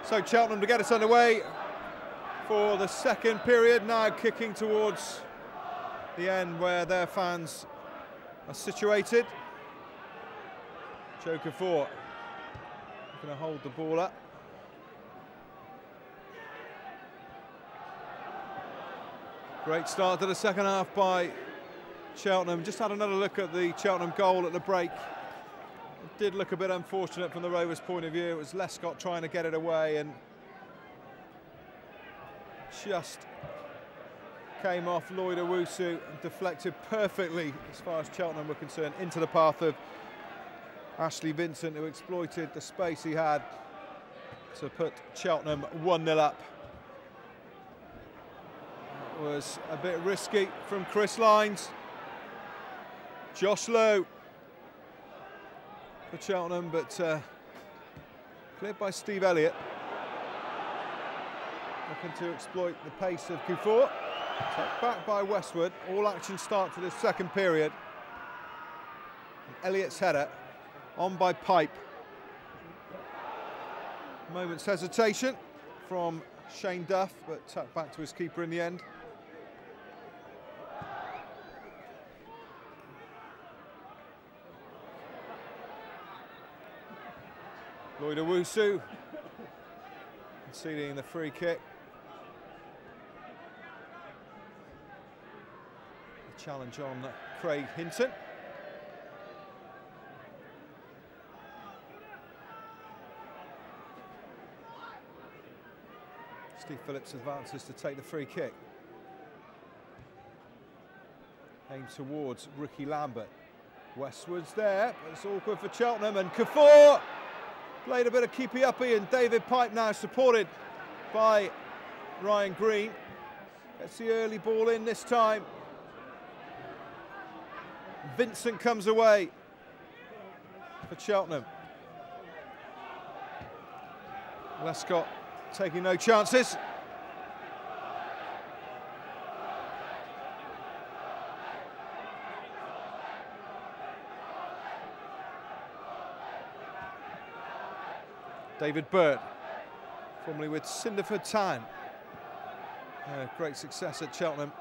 So Cheltenham to get us underway for the second period, now kicking towards the end where their fans are situated. Joe Kafour going to hold the ball up. Great start to the second half by Cheltenham. Just had another look at the Cheltenham goal at the break. It did look a bit unfortunate from the Rovers' point of view. It was Lescott trying to get it away and just came off Lloyd Owusu and deflected perfectly, as far as Cheltenham were concerned, into the path of Ashley Vincent, who exploited the space he had to put Cheltenham 1-0 up. That was a bit risky from Chris Lines. Josh Lowe for Cheltenham, but cleared by Steve Elliott. Looking to exploit the pace of Kafour. Tucked back by Westwood. All action start to this second period. And Elliott's header on by Pipe. A moment's hesitation from Shane Duff, but tucked back to his keeper in the end. Lloyd Owusu conceding the free kick. The challenge on Craig Hinton. Steve Phillips advances to take the free kick. Aims towards Ricky Lambert. Westwood's there, but it's awkward for Cheltenham, and Kafour played a bit of keepy-uppy, and David Pipe now supported by Ryan Green. Gets the early ball in this time. Vincent comes away for Cheltenham. Lescott taking no chances. David Bird, formerly with Cinderford Town. Great success at Cheltenham.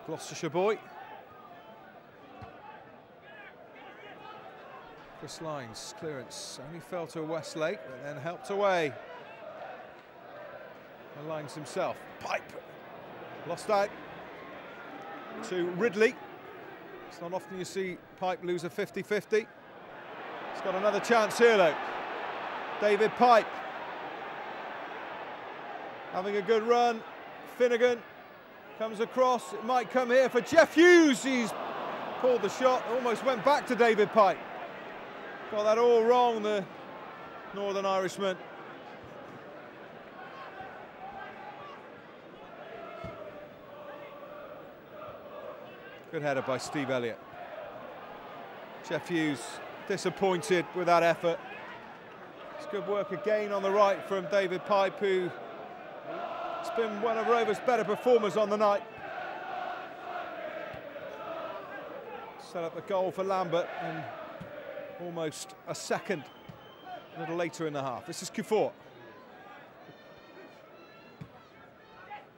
Gloucestershire boy. Chris Lines, clearance only fell to Westlake, but then helped away. And Lines himself. Pipe. Lost out to Ridley. It's not often you see Pipe lose a 50-50. He's got another chance here though. David Pipe having a good run. Finnegan comes across. It might come here for Jeff Hughes. He's pulled the shot. Almost went back to David Pipe. Got that all wrong, the Northern Irishman. Good header by Steve Elliott. Jeff Hughes disappointed with that effort. It's good work again on the right from David Pipe, who has been one of Rovers' better performers on the night. Set up the goal for Lambert and almost a second a little later in the half. This is Kafour.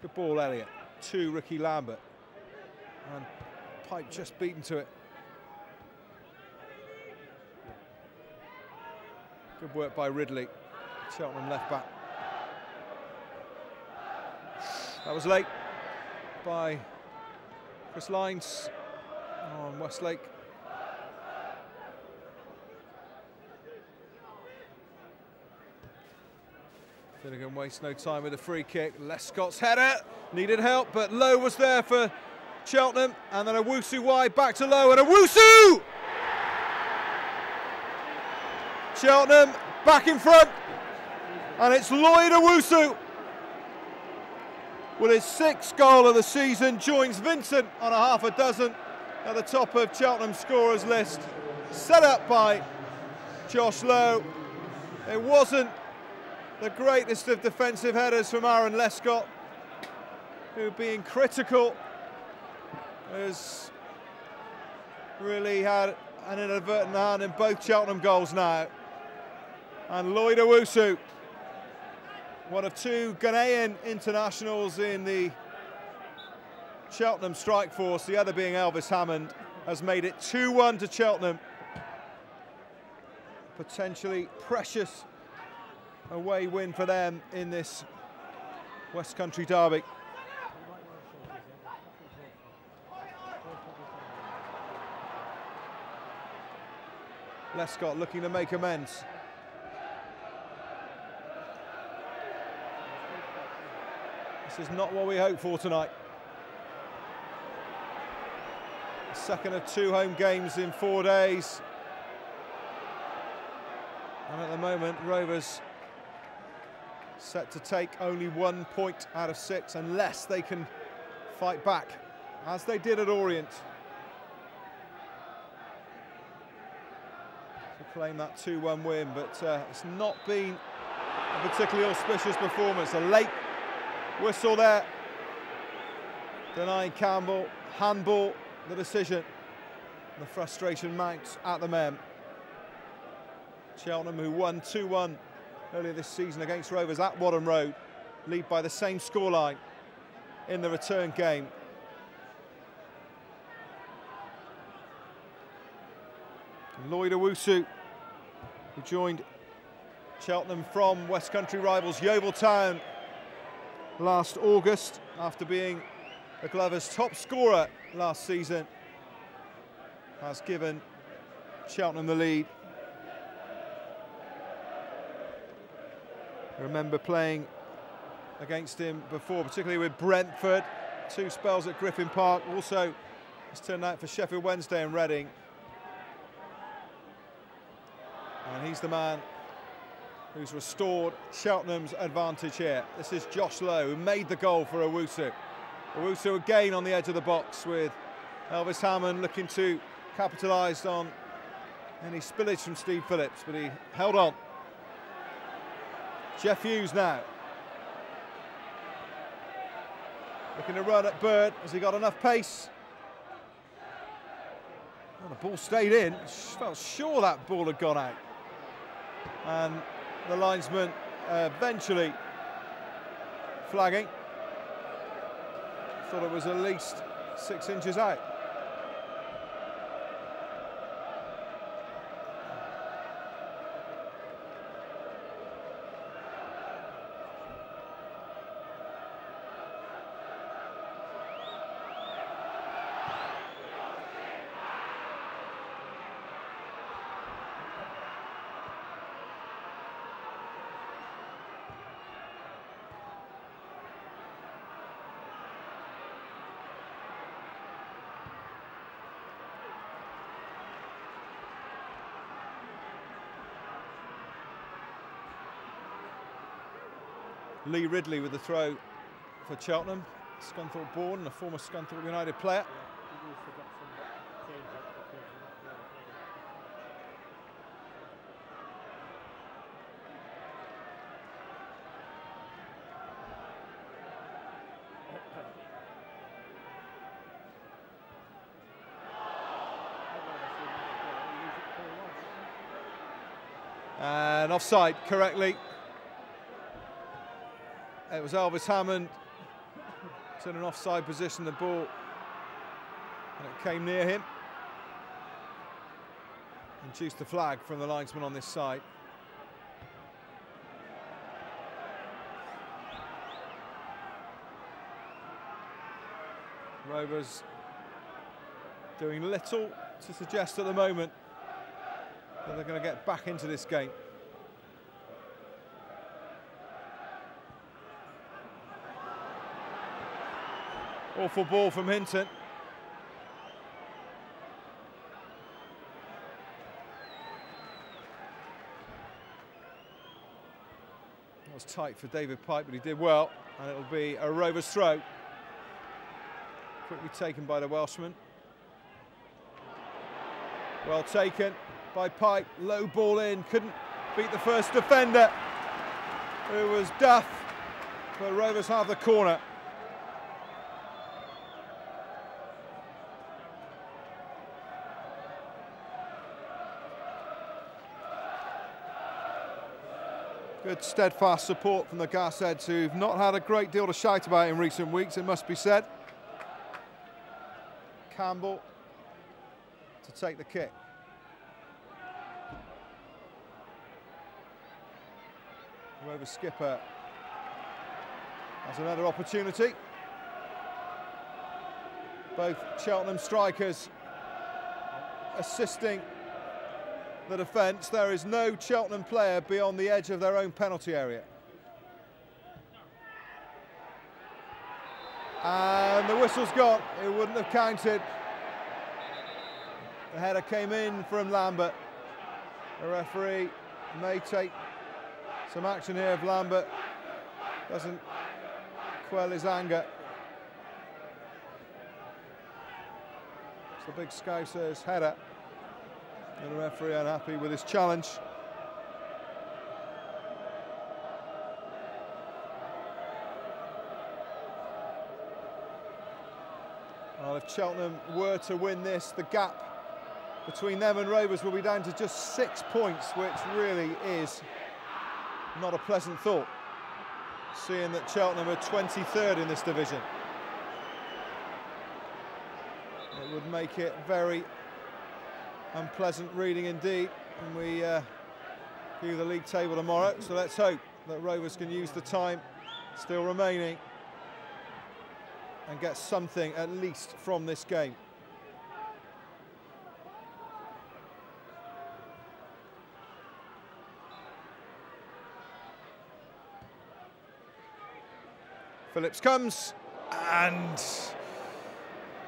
Good ball, Elliott, to Ricky Lambert. And Pipe just beaten to it. Good work by Ridley, Cheltenham left back. That was late by Chris Lines on Westlake. Finnegan wastes no time with a free kick. Lescott's header needed help, but Lowe was there for Cheltenham, and then Owusu wide, back to Lowe, and Owusu! Cheltenham back in front, and it's Lloyd Owusu with his 6th goal of the season, joins Vincent on a half a dozen at the top of Cheltenham's scorers list. Set up by Josh Lowe. It wasn't the greatest of defensive headers from Aaron Lescott, who, being critical, has really had an inadvertent hand in both Cheltenham goals now. And Lloyd Owusu one of two Ghanaian internationals in the Cheltenham strike force, the other being Elvis Hammond, has made it 2-1 to Cheltenham. Potentially precious away win for them in this West Country derby. Lescott looking to make amends. This is not what we hoped for tonight. Second of 2 home games in 4 days. And at the moment, Rovers set to take only 1 point out of 6 unless they can fight back, as they did at Orient, to claim that 2-1 win. But it's not been a particularly auspicious performance. A late whistle there, denying Campbell. Handball, the decision. The frustration mounts at the men. Cheltenham, who won 2-1 earlier this season against Rovers at Wadham Road, lead by the same scoreline in the return game. Lloyd Owusu, who joined Cheltenham from West Country rivals Yeovil Town last August, after being the Glovers' top scorer last season, has given Cheltenham the lead. I remember playing against him before, particularly with Brentford, 2 spells at Griffin Park. Also, he's turned out for Sheffield Wednesday and Reading. And he's the man who's restored Cheltenham's advantage here. This is Josh Lowe, who made the goal for Owusu. Owusu again on the edge of the box, with Elvis Hammond looking to capitalise on any spillage from Steve Phillips, but he held on. Jeff Hughes now, looking to run at Bird. Has he got enough pace? Well, the ball stayed in. Felt sure that ball had gone out. And the linesman eventually flagging. Thought it was at least 6 inches out. Lee Ridley with the throw for Cheltenham, Scunthorpe born and a former Scunthorpe United player. And offside correctly. It was Elvis Hammond. It's in an offside position, the ball, and it came near him. Induced the flag from the linesman on this side. Rovers doing little to suggest at the moment that they're going to get back into this game. Awful ball from Hinton. That was tight for David Pike, but he did well, and it'll be a Rovers throw. Quickly taken by the Welshman. Well taken by Pike. Low ball in, couldn't beat the first defender, who was Duff, but Rovers have the corner. Good steadfast support from the Gasheads, who've not had a great deal to shout about in recent weeks, it must be said. Campbell to take the kick. Rover skipper has another opportunity. Both Cheltenham strikers assisting the defence. There is no Cheltenham player beyond the edge of their own penalty area. And the whistle's gone. It wouldn't have counted. The header came in from Lambert. The referee may take some action here if Lambert doesn't quell his anger. It's the big Scouser's header. And the referee unhappy with his challenge. Well, if Cheltenham were to win this, the gap between them and Rovers will be down to just 6 points, which really is not a pleasant thought, seeing that Cheltenham are 23rd in this division. It would make it very unpleasant reading indeed when we view the league table tomorrow. So let's hope that Rovers can use the time still remaining and get something at least from this game. Phillips comes and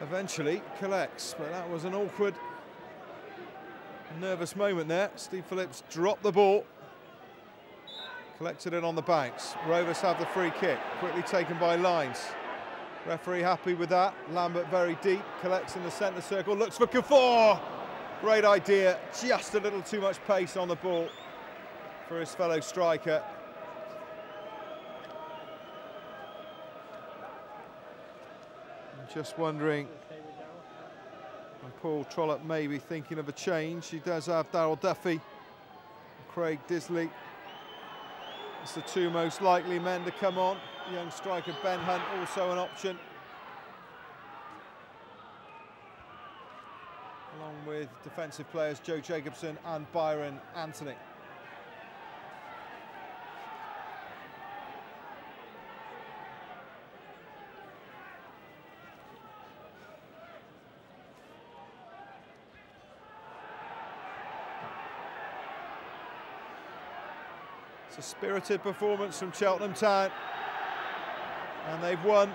eventually collects, but that was an awkward, nervous moment there. Steve Phillips dropped the ball, collected it on the bounce. Rovers have the free kick, quickly taken by Lines. Referee happy with that. Lambert very deep, collects in the centre circle, looks for Kuffour. Great idea, just a little too much pace on the ball for his fellow striker. Just wondering, and Paul Trollope may be thinking of a change. He does have Darryl Duffy, Craig Disley. It's the two most likely men to come on. Young striker Ben Hunt also an option, along with defensive players Joe Jacobson and Byron Anthony. It's a spirited performance from Cheltenham Town, and they've won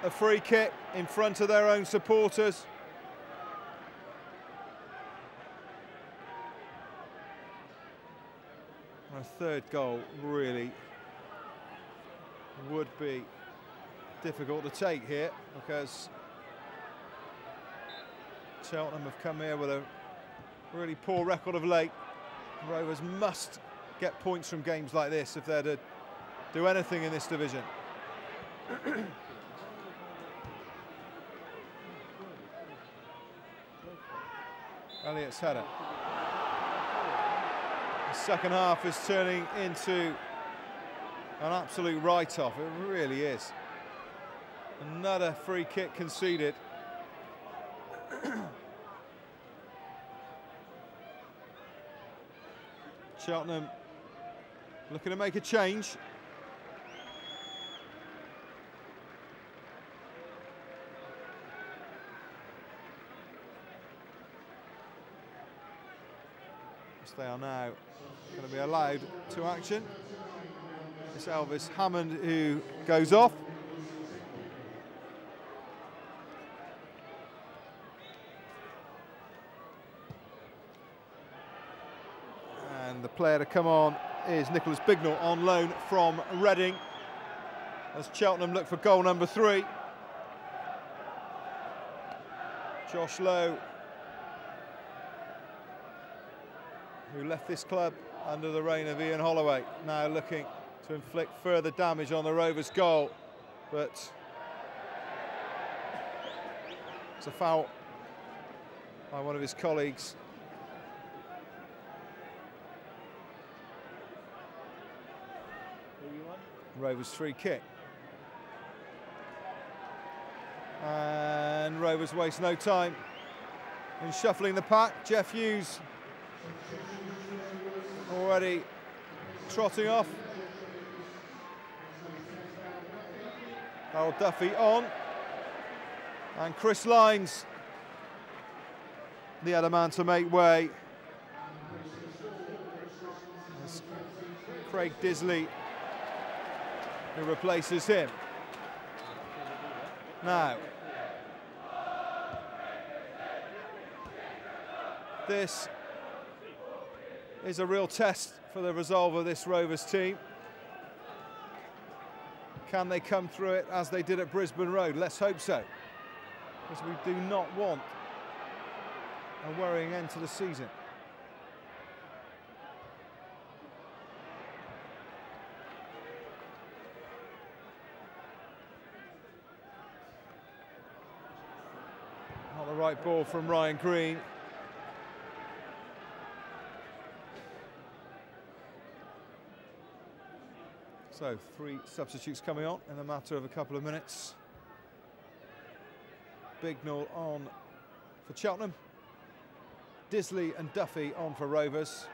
a free kick in front of their own supporters. A third goal really would be difficult to take here, because Cheltenham have come here with a really poor record of late. Rovers must get points from games like this if they're to do anything in this division. Elliott's header. The second half is turning into an absolute write-off. It really is. Another free kick conceded. Cheltenham looking to make a change. Yes, they are now going to be allowed to action. It's Elvis Hammond who goes off. And the player to come on is Nicholas Bignell on loan from Reading, as Cheltenham look for goal number 3. Josh Lowe, who left this club under the reign of Ian Holloway, now looking to inflict further damage on the Rovers' goal, but it's a foul by one of his colleagues. Rovers free kick. And Rovers waste no time in shuffling the pack. Jeff Hughes already trotting off. Darryl Duffy on. And Chris Lines, the other man to make way. It's Craig Disley who replaces him. Now, this is a real test for the resolve of this Rovers team. Can they come through it as they did at Brisbane Road? Let's hope so, because we do not want a worrying end to the season. Not the right ball from Ryan Green. So 3 substitutes coming on in a matter of a couple of minutes. Bignall on for Cheltenham. Disley and Duffy on for Rovers.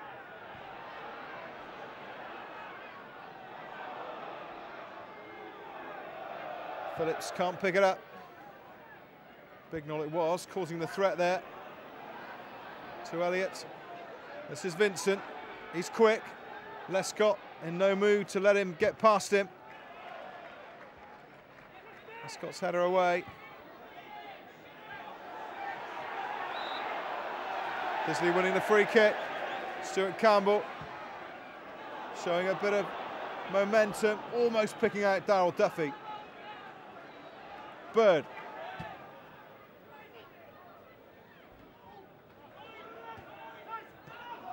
Phillips can't pick it up. Bignall it was, causing the threat there to Elliott. This is Vincent. He's quick. Lescott in no mood to let him get past him. Lescott's header away. Disley winning the free kick. Stuart Campbell showing a bit of momentum, almost picking out Darryl Duffy. Bird.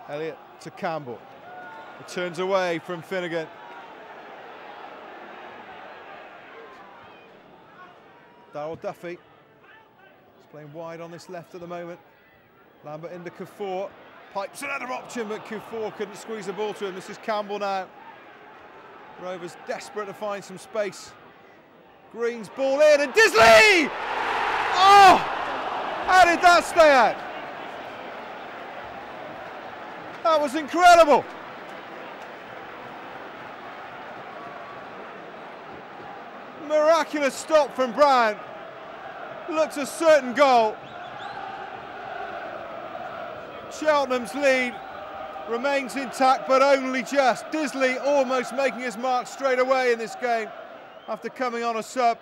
Elliott to Campbell. It turns away from Finnegan. Darryl Duffy is playing wide on this left at the moment. Lambert into Kuffour. Pipes another option, but Kuffour couldn't squeeze the ball to him. This is Campbell now. Rovers desperate to find some space. Green's ball in, and Disley! Oh! How did that stay out? That was incredible. Miraculous stop from Brown. Looks a certain goal. Cheltenham's lead remains intact, but only just. Disley almost making his mark straight away in this game after coming on a sub.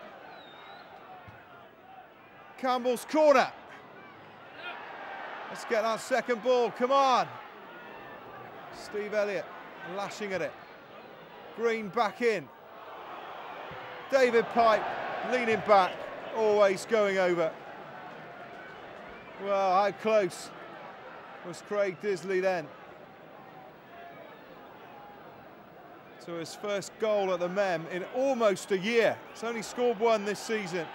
Campbell's corner. Let's get that second ball, come on. Steve Elliott lashing at it. Green back in. David Pipe leaning back, always going over. Well, how close was Craig Disley then to his first goal at the Mem in almost a year. He's only scored 1 this season.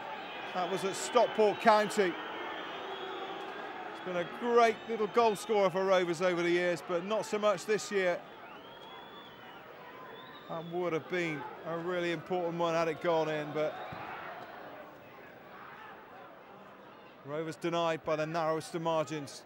That was at Stockport County. He's been a great little goal scorer for Rovers over the years, but not so much this year. That would have been a really important one had it gone in, but Rovers denied by the narrowest of margins.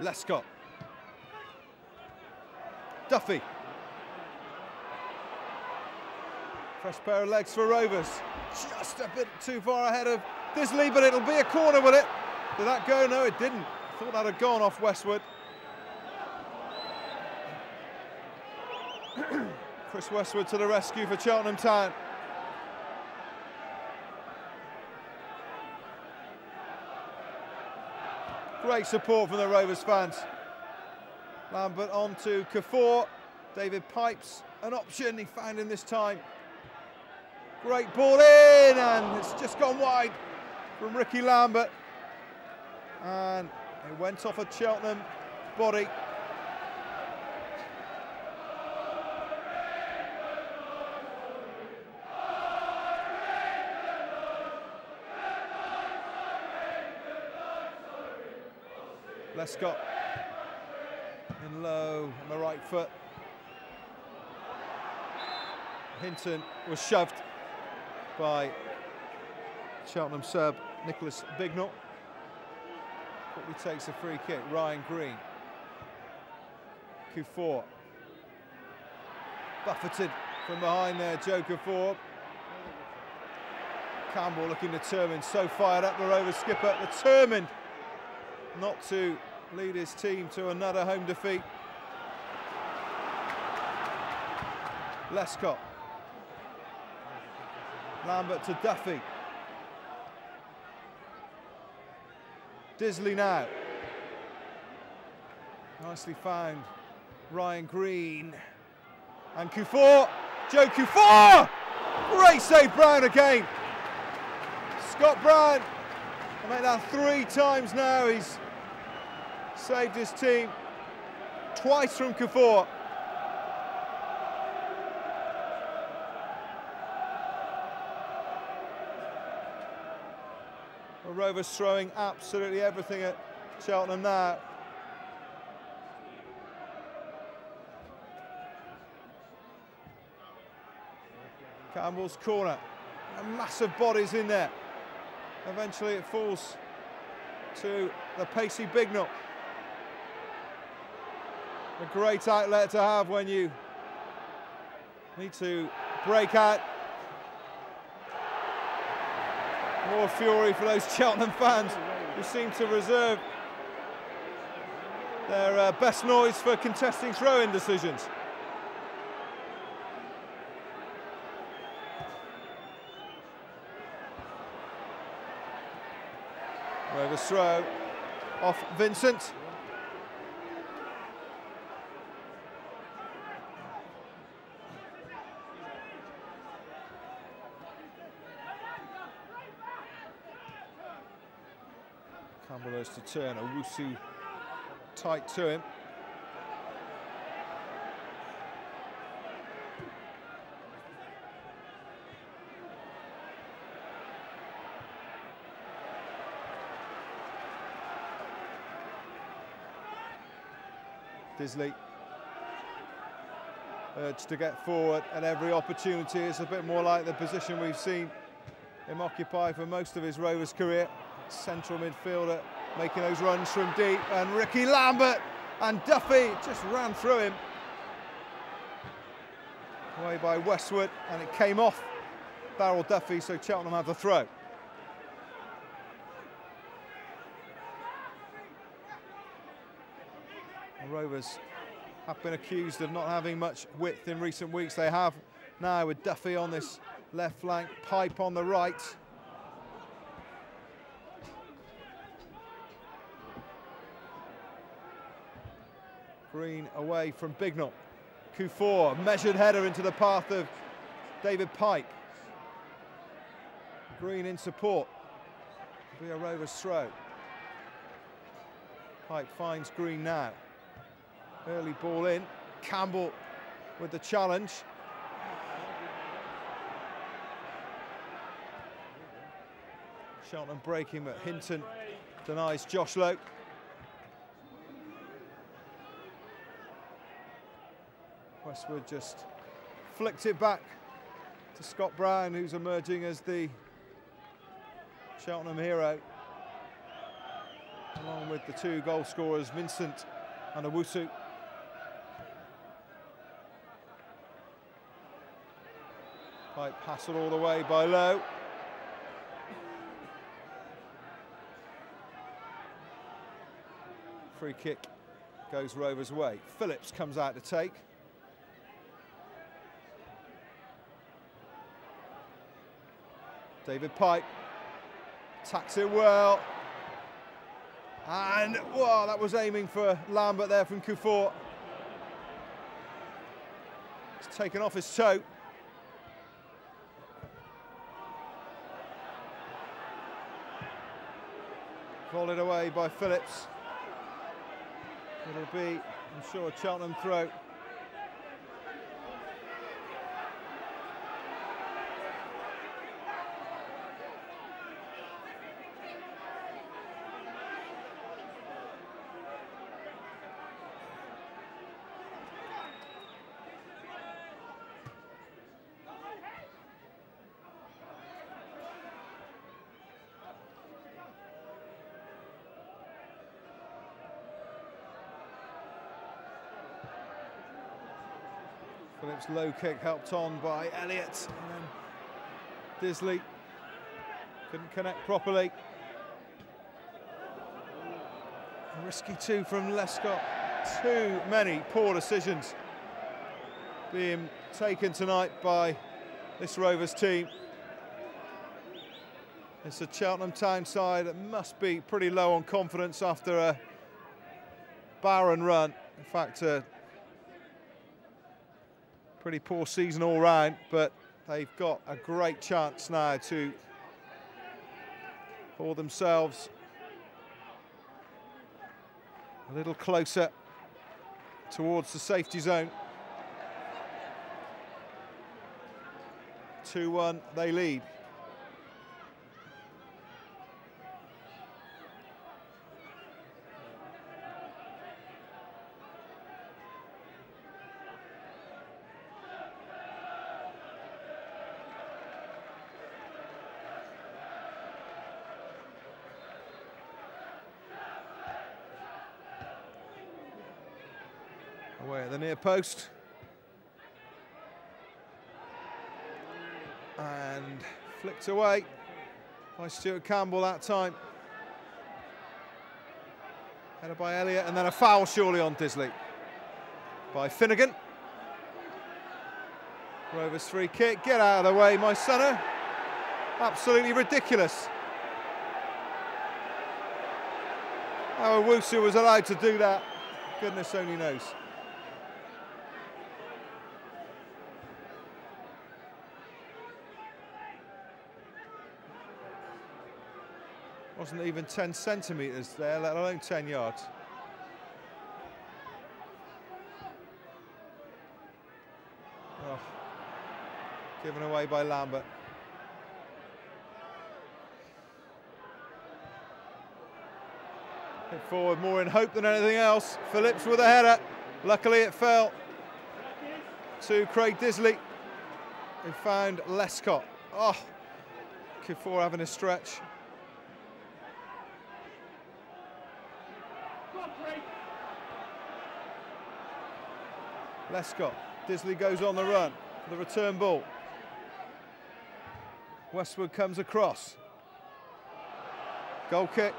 Lescott. Duffy. Fresh pair of legs for Rovers. Just a bit too far ahead of Disley, but it'll be a corner, will it? Did that go? No, it didn't. I thought that had gone off Westwood. Chris Westwood to the rescue for Cheltenham Town. Great support from the Rovers fans. Lambert on to Kuffour. David Pipes, an option he found in this time. Great ball in, and it's just gone wide from Ricky Lambert. And it went off a Cheltenham body. Lescott in low on the right foot. Hinton was shoved by Cheltenham sub Nicholas Bignell. Quickly takes a free kick. Ryan Green. Kufor. Buffeted from behind there, Joe Kufor. Campbell looking determined, so fired up, the Rovers skipper, determined not to lead his team to another home defeat. Lescott. Lambert to Duffy. Disley now. Nicely found. Ryan Green. And Kufor. Joe Kufor! Great save, Brown again. Scott Brown. I made that 3 times now. He's saved his team twice from Kufor. The Rovers throwing absolutely everything at Cheltenham now. Campbell's corner, massive bodies in there. Eventually it falls to the pacey Bignell. A great outlet to have when you need to break out. More fury for those Cheltenham fans who seem to reserve their best noise for contesting throw-in decisions. Rovers throw off Vincent. Campbell has to turn, Owusu tight to him. Disley urged to get forward at every opportunity. It's a bit more like the position we've seen him occupy for most of his Rovers career. Central midfielder making those runs from deep, and Ricky Lambert and Duffy just ran through him. Away by Westwood, and it came off Barrel Duffy, so Cheltenham have the throw. The Rovers have been accused of not having much width in recent weeks. They have now with Duffy on this left flank, Pipe on the right. Green away from Bignell. Kufor, measured header into the path of David Pipe. Green in support. Be a Rovers throw. Pipe finds Green now. Early ball in. Campbell with the challenge. Cheltenham breaking, but Hinton denies Josh Lowe. Westwood just flicked it back to Scott Brown, who's emerging as the Cheltenham hero, along with the 2 goal scorers, Vincent and Owusu. Pipe hassled all the way by Lowe. Free kick goes Rovers' way. Phillips comes out to take. David Pipe attacks it well. And, wow, that was aiming for Lambert there from Kufor. It's taken off his toe. Volleyed away by Phillips. It'll be, I'm sure, a Cheltenham throw. Phillips' low kick helped on by Elliott, and then Disley couldn't connect properly. A risky two from Lescott. Too many poor decisions being taken tonight by this Rovers team. It's a Cheltenham Town side that must be pretty low on confidence after a barren run. In fact, a pretty poor season all round, but they've got a great chance now to pour themselves a little closer towards the safety zone. 2-1, they lead. Away at the near post. And flicked away by Stuart Campbell that time. Headed by Elliott, and then a foul surely on Disley by Finnegan. Rovers free kick, get out of the way, my sonner. Absolutely ridiculous. How Owusu was allowed to do that, goodness only knows. Wasn't even 10 centimetres there, let alone 10 yards. Oh, given away by Lambert. Hit forward more in hope than anything else. Phillips with a header. Luckily it fell to Craig Disley, who found Lescott. Oh, Kuffour having a stretch. Lescott, Disley goes on the run for the return ball. Westwood comes across. Goal kick.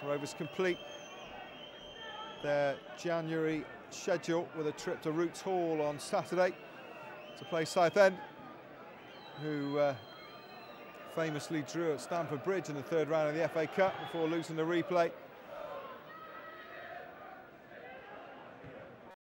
Rovers complete their January schedule with a trip to Roots Hall on Saturday to play Southend, who famously drew at Stamford Bridge in the third round of the FA Cup before losing the replay.